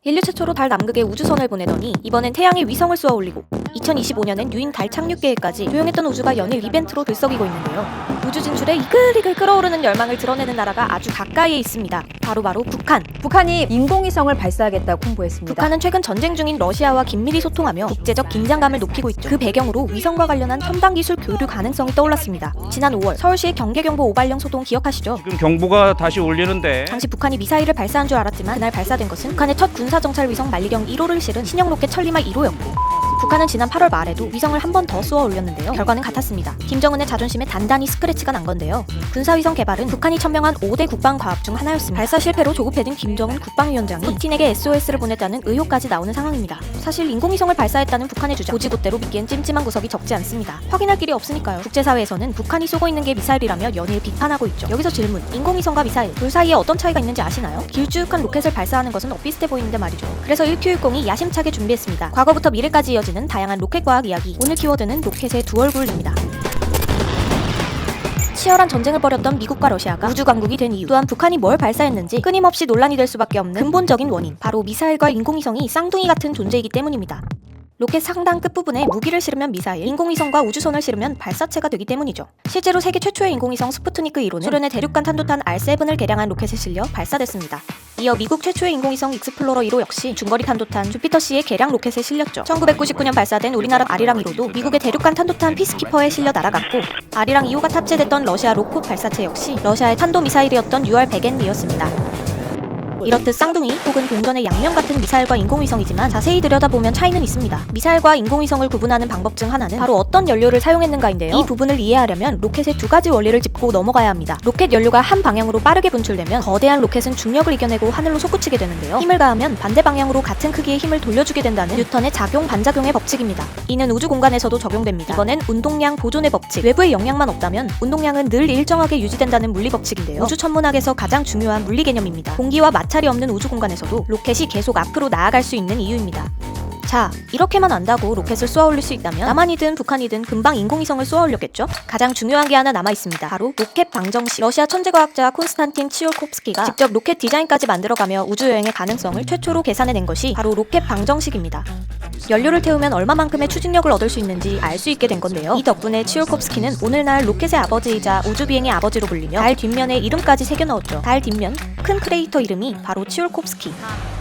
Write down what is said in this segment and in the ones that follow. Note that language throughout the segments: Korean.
인류 최초로 달 남극에 우주선을 보내더니 이번엔 태양에 위성을 쏘아 올리고 2025년엔 유인 달 착륙 계획까지 조용했던 우주가 연일 이벤트로 들썩이고 있는데요. 우주 진출에 이글이글 끓어오르는 열망을 드러내는 나라가 아주 가까이에 있습니다. 바로 북한. 북한이 인공위성을 발사하겠다고 홍보했습니다. 북한은 최근 전쟁 중인 러시아와 긴밀히 소통하며 국제적 긴장감을 높이고 있죠. 그 배경으로 위성과 관련한 첨단 기술 교류 가능성이 떠올랐습니다. 지난 5월 서울시의 경계경보 오발령 소동 기억하시죠? 지금 경보가 다시 울리는데 당시 북한이 미사일을 발사한 줄 알았지만 그날 발사된 것은 북한의 첫 군사정찰 위성 만리경 1호를 실은 신형 로켓 천리마 1호였고 북한은 지난 8월 말에도 위성을 한 번 더 쏘아 올렸는데요. 결과는 같았습니다. 김정은의 자존심에 단단히 스크래치가 난 건데요. 군사위성 개발은 북한이 천명한 5대 국방과업 중 하나였습니다. 발사 실패로 조급해진 김정은 국방위원장이 푸틴에게 SOS를 보냈다는 의혹까지 나오는 상황입니다. 사실 인공위성을 발사했다는 북한의 주장, 고지고대로 믿기엔 찜찜한 구석이 적지 않습니다. 확인할 길이 없으니까요. 국제사회에서는 북한이 쏘고 있는 게 미사일이라며 연일 비판하고 있죠. 여기서 질문, 인공위성과 미사일, 둘 사이에 어떤 차이가 있는지 아시나요? 길쭉한 로켓을 발사하는 것은 엇비슷해 보이는데 말이죠. 그래서 1Q10이 야심차게 준비했습니다. 과거부터 미래까지 이어지는 다양한 로켓 과학 이야기. 오늘 키워드는 로켓의 두 얼굴입니다. 치열한 전쟁을 벌였던 미국과 러시아가 우주 강국이 된 이유, 또한 북한이 뭘 발사했는지 끊임없이 논란이 될 수밖에 없는 근본적인 원인, 바로 미사일과 인공위성이 쌍둥이 같은 존재이기 때문입니다. 로켓 상단 끝부분에 무기를 실으면 미사일, 인공위성과 우주선을 실으면 발사체가 되기 때문이죠. 실제로 세계 최초의 인공위성 스푸트니크 1호는 소련의 대륙간 탄도탄 R7을 개량한 로켓에 실려 발사됐습니다. 이어 미국 최초의 인공위성 익스플로러 1호 역시 중거리 탄도탄 주피터C의 개량 로켓에 실렸죠. 1999년 발사된 우리나라 아리랑 1호도 미국의 대륙간 탄도탄 피스키퍼에 실려 날아갔고, 아리랑 2호가 탑재됐던 러시아 로콧 발사체 역시 러시아의 탄도미사일이었던 UR-100N이었습니다. 이렇듯 쌍둥이 혹은 동전의 양면 같은 미사일과 인공위성이지만 자세히 들여다보면 차이는 있습니다. 미사일과 인공위성을 구분하는 방법 중 하나는 바로 어떤 연료를 사용했는가인데요. 이 부분을 이해하려면 로켓의 두 가지 원리를 짚고 넘어가야 합니다. 로켓 연료가 한 방향으로 빠르게 분출되면 거대한 로켓은 중력을 이겨내고 하늘로 솟구치게 되는데요. 힘을 가하면 반대 방향으로 같은 크기의 힘을 돌려주게 된다는 뉴턴의 작용-반작용의 법칙입니다. 이는 우주 공간에서도 적용됩니다. 이번엔 운동량 보존의 법칙. 외부의 영향만 없다면 운동량은 늘 일정하게 유지된다는 물리 법칙인데요. 우주 천문학에서 가장 중요한 물리 개념입니다. 공기와 마찰이 없는 우주 공간에서도 로켓이 계속 앞으로 나아갈 수 있는 이유입니다. 자, 이렇게만 안다고 로켓을 쏘아 올릴 수 있다면 남한이든 북한이든 금방 인공위성을 쏘아 올렸겠죠? 가장 중요한 게 하나 남아있습니다. 바로 로켓 방정식. 러시아 천재과학자 콘스탄틴 치올콥스키가 직접 로켓 디자인까지 만들어가며 우주여행의 가능성을 최초로 계산해낸 것이 바로 로켓 방정식입니다. 연료를 태우면 얼마만큼의 추진력을 얻을 수 있는지 알 수 있게 된 건데요. 이 덕분에 치올콥스키는 오늘날 로켓의 아버지이자 우주비행의 아버지로 불리며 달 뒷면에 이름까지 새겨넣었죠. 달 뒷면 큰 크레이터 이름이 바로 치올콥스키.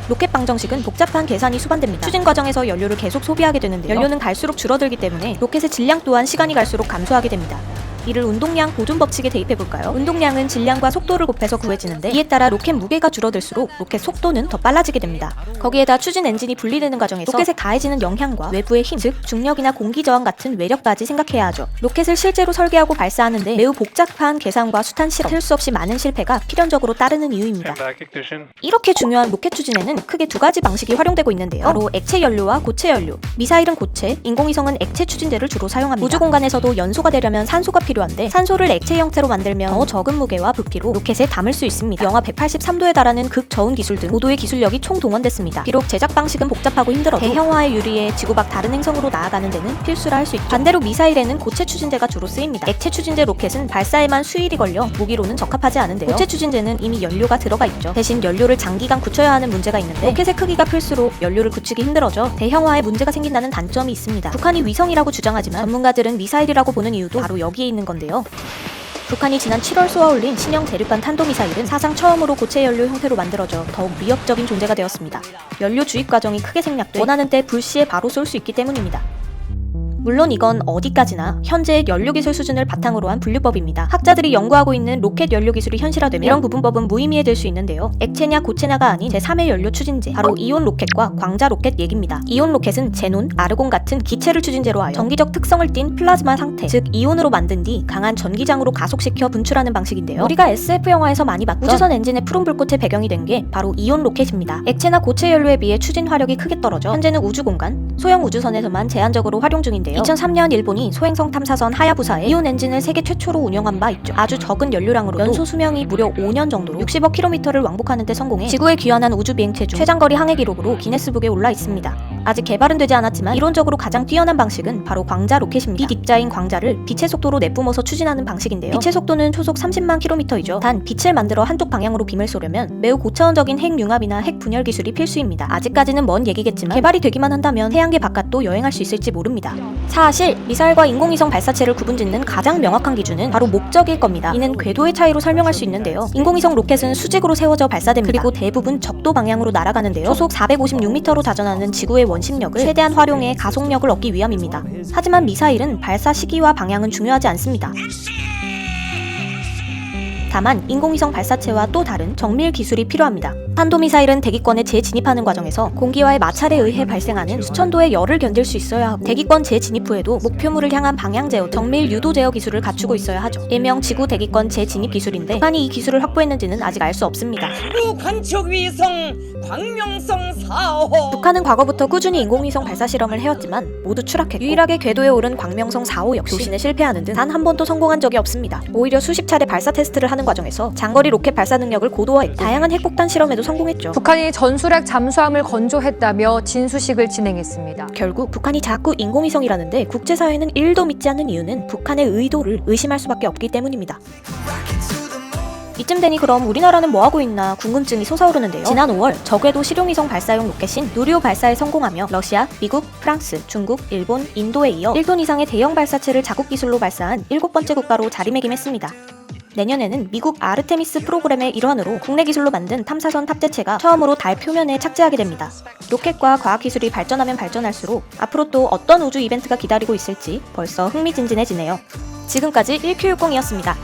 로켓 방정식은 복잡한 계산이 수반됩니다. 추진 과정에서 연료를 계속 소비하게 되는데요. 연료는 갈수록 줄어들기 때문에 로켓의 질량 또한 시간이 갈수록 감소하게 됩니다. 이를 운동량 보존 법칙에 대입해볼까요? 운동량은 질량과 속도를 곱해서 구해지는데, 이에 따라 로켓 무게가 줄어들수록 로켓 속도는 더 빨라지게 됩니다. 거기에다 추진 엔진이 분리되는 과정에서 로켓에 가해지는 영향과 외부의 힘, 즉 중력이나 공기 저항 같은 외력까지 생각해야 하죠. 로켓을 실제로 설계하고 발사하는데 매우 복잡한 계산과 숱한 실험, 셀 수 없이 많은 실패가 필연적으로 따르는 이유입니다. 이렇게 중요한 로켓 추진에는 크게 두 가지 방식이 활용되고 있는데요. 바로 액체 연료와 고체 연료. 미사일은 고체, 인공위성은 액체 추진제를 주로 사용합니다. 우주 공간에서도 연소가 되려면 산소가 필요한데, 산소를 액체 형태로 만들면 더 적은 무게와 부피로 로켓에 담을 수 있습니다. 영하 183도에 달하는 극저온 기술 등 고도의 기술력이 총동원됐습니다. 비록 제작 방식은 복잡하고 힘들어도 대형화에 유리해 지구 밖 다른 행성으로 나아가는 데는 필수라 할 수 있죠. 반대로 미사일에는 고체 추진제가 주로 쓰입니다. 액체 추진제 로켓은 발사에만 수일이 걸려 무기로는 적합하지 않은데요. 고체 추진제는 이미 연료가 들어가 있죠. 대신 연료를 장기간 굳혀야 하는 문제가 있는데, 로켓의 크기가 클수록 연료를 굳히기 힘들어져 대형화에 문제가 생긴다는 단점이 있습니다. 북한이 위성이라고 주장하지만 전문가들은 미사일이라고 보는 이유도 바로 여기에 있는 건데요. 북한이 지난 7월 쏘아올린 신형 대륙간 탄도미사일은 사상 처음으로 고체 연료 형태로 만들어져 더욱 위협적인 존재가 되었습니다. 연료 주입 과정이 크게 생략돼 원하는 때 불시에 바로 쏠 수 있기 때문입니다. 물론 이건 어디까지나 현재의 연료기술 수준을 바탕으로 한 분류법입니다. 학자들이 연구하고 있는 로켓 연료 기술이 현실화되면 이런 구분법은 무의미해질 수 있는데요. 액체냐 고체냐가 아닌 제3의 연료 추진제, 바로 이온 로켓과 광자 로켓 얘기입니다. 이온 로켓은 제논, 아르곤 같은 기체를 추진제로 하여 전기적 특성을 띤 플라즈마 상태, 즉 이온으로 만든 뒤 강한 전기장으로 가속시켜 분출하는 방식인데요. 우리가 SF 영화에서 많이 봤던 우주선 엔진의 푸른 불꽃의 배경이 된 게 바로 이온 로켓입니다. 액체나 고체 연료에 비해 추진 화력이 크게 떨어져 현재는 우주 공간, 소형 우주선에서만 제한적으로 활용 중인데요. 2003년 일본이 소행성 탐사선 하야부사에 이온 엔진을 세계 최초로 운영한 바 있죠. 아주 적은 연료량으로도 연소 수명이 무려 5년 정도로 60억 킬로미터를 왕복하는 데 성공해 지구에 귀환한 우주 비행체 중 최장거리 항해 기록으로 기네스북에 올라 있습니다. 아직 개발은 되지 않았지만 이론적으로 가장 뛰어난 방식은 바로 광자 로켓입니다. 빛 입자인 광자를 빛의 속도로 내뿜어서 추진하는 방식인데요. 빛의 속도는 초속 30만 km이죠. 단 빛을 만들어 한쪽 방향으로 빔을 쏘려면 매우 고차원적인 핵융합이나 핵분열 기술이 필수입니다. 아직까지는 먼 얘기겠지만 개발이 되기만 한다면 태양계 바깥도 여행할 수 있을지 모릅니다. 사실 미사일과 인공위성 발사체를 구분짓는 가장 명확한 기준은 바로 목적일 겁니다. 이는 궤도의 차이로 설명할 수 있는데요. 인공위성 로켓은 수직으로 세워져 발사됩니다. 그리고 대부분 적도 방향으로 날아가는데요. 초속 456m로 자전하는 지구의 원심력을 최대한 활용해 가속력을 얻기 위함입니다. 하지만 미사일은 발사 시기와 방향은 중요하지 않습니다. 다만 인공위성 발사체와 또 다른 정밀 기술이 필요합니다. 탄도미사일은 대기권에 재진입하는 과정에서 공기와의 마찰에 의해 발생하는 수천도의 열을 견딜 수 있어야 하고 대기권 재진입 후에도 목표물을 향한 방향 제어, 정밀 유도 제어 기술을 갖추고 있어야 하죠. 일명 지구 대기권 재진입 기술인데 북한이 이 기술을 확보했는지는 아직 알 수 없습니다. 관측위성 광명성 4호 북한은 과거부터 꾸준히 인공위성 발사 실험을 해왔지만 모두 추락했고 유일하게 궤도에 오른 광명성 4호 역시 교신에 실패하는 등 단 한 번도 성공한 적이 없습니다. 오히려 수십 차례 발사 테스트를 하는 과정에서 장거리 로켓 발사 능력을 고도화했고 다양한 핵폭탄 실험에도 성공했죠. 북한이 전술핵 잠수함을 건조했다며 진수식을 진행했습니다. 결국 북한이 자꾸 인공위성이라는데 국제사회는 1도 믿지 않는 이유는 북한의 의도를 의심할 수밖에 없기 때문입니다. 이쯤 되니 그럼 우리나라는 뭐하고 있나 궁금증이 솟아오르는데요. 지난 5월 저궤도 실용위성 발사용 로켓인 누리호 발사에 성공하며 러시아, 미국, 프랑스, 중국, 일본, 인도에 이어 1톤 이상의 대형 발사체를 자국 기술로 발사한 7번째 국가로 자리매김했습니다. 내년에는 미국 아르테미스 프로그램의 일환으로 국내 기술로 만든 탐사선 탑재체가 처음으로 달 표면에 착지하게 됩니다. 로켓과 과학기술이 발전하면 발전할수록 앞으로 또 어떤 우주 이벤트가 기다리고 있을지 벌써 흥미진진해지네요. 지금까지 1Q60이었습니다.